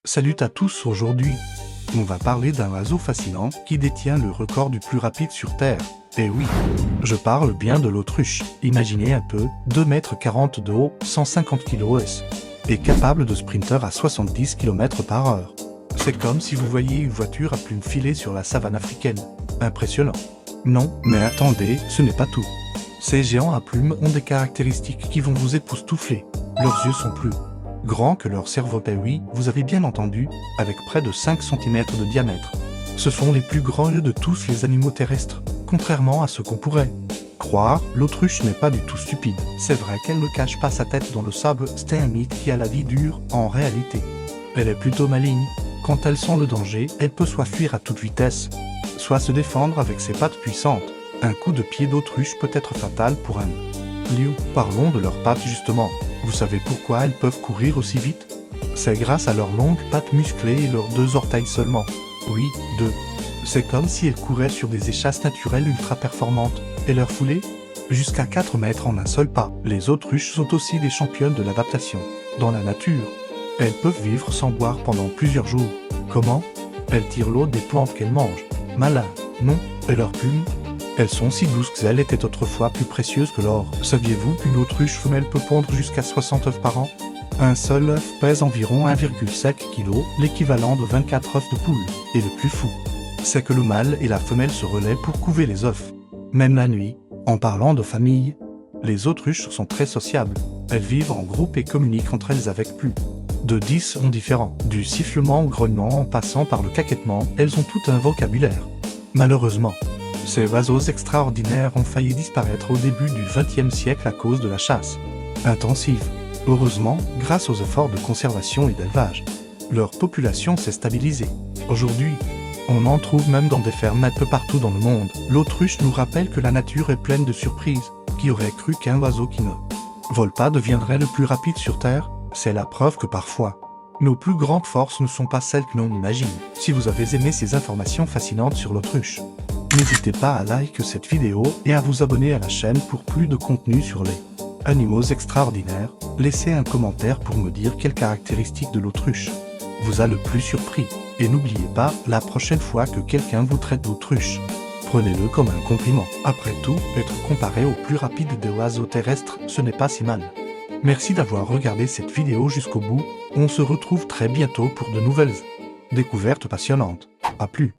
Salut à tous, aujourd'hui, on va parler d'un oiseau fascinant qui détient le record du plus rapide sur Terre. Et oui, je parle bien de l'autruche. Imaginez un peu, 2,40 m de haut, 150 kg et capable de sprinter à 70 km/h. C'est comme si vous voyiez une voiture à plumes filée sur la savane africaine. Impressionnant. Non, mais attendez, ce n'est pas tout. Ces géants à plumes ont des caractéristiques qui vont vous époustoufler. Leurs yeux sont plus grands que leur cerveau. Eh oui, vous avez bien entendu, avec près de 5 cm de diamètre. Ce sont les plus grands yeux de tous les animaux terrestres. Contrairement à ce qu'on pourrait croire, l'autruche n'est pas du tout stupide. C'est vrai qu'elle ne cache pas sa tête dans le sable, c'est un mythe qui a la vie dure, en réalité. Elle est plutôt maligne. Quand elle sent le danger, elle peut soit fuir à toute vitesse, soit se défendre avec ses pattes puissantes. Un coup de pied d'autruche peut être fatal pour un lion. Parlons de leurs pattes justement. Vous savez pourquoi elles peuvent courir aussi vite? C'est grâce à leurs longues pattes musclées et leurs 2 orteils seulement. Oui, 2. C'est comme si elles couraient sur des échasses naturelles ultra performantes. Et leur foulée? Jusqu'à 4 mètres en un seul pas. Les autruches sont aussi des championnes de l'adaptation. Dans la nature, elles peuvent vivre sans boire pendant plusieurs jours. Comment? Elles tirent l'eau des plantes qu'elles mangent. Malin, non? Et leurs plumes? Elles sont si douces qu'elles étaient autrefois plus précieuses que l'or. Saviez-vous qu'une autruche femelle peut pondre jusqu'à 60 œufs par an? Un seul œuf pèse environ 1,5 kg, l'équivalent de 24 œufs de poule. Et le plus fou, c'est que le mâle et la femelle se relaient pour couver les œufs. Même la nuit. En parlant de famille, les autruches sont très sociables. Elles vivent en groupe et communiquent entre elles avec plus de 10 sons différents. Du sifflement au grognement en passant par le caquettement, elles ont tout un vocabulaire. Malheureusement, ces oiseaux extraordinaires ont failli disparaître au début du XXe siècle à cause de la chasse intensive. Heureusement, grâce aux efforts de conservation et d'élevage, leur population s'est stabilisée. Aujourd'hui, on en trouve même dans des fermes un peu partout dans le monde. L'autruche nous rappelle que la nature est pleine de surprises. Qui aurait cru qu'un oiseau qui ne vole pas deviendrait le plus rapide sur Terre? C'est la preuve que parfois, nos plus grandes forces ne sont pas celles que l'on imagine. Si vous avez aimé ces informations fascinantes sur l'autruche, n'hésitez pas à liker cette vidéo et à vous abonner à la chaîne pour plus de contenu sur les animaux extraordinaires. Laissez un commentaire pour me dire quelles caractéristiques de l'autruche vous a le plus surpris. Et n'oubliez pas, la prochaine fois que quelqu'un vous traite d'autruche, prenez-le comme un compliment. Après tout, être comparé au plus rapide des oiseaux terrestres, ce n'est pas si mal. Merci d'avoir regardé cette vidéo jusqu'au bout. On se retrouve très bientôt pour de nouvelles découvertes passionnantes. À plus.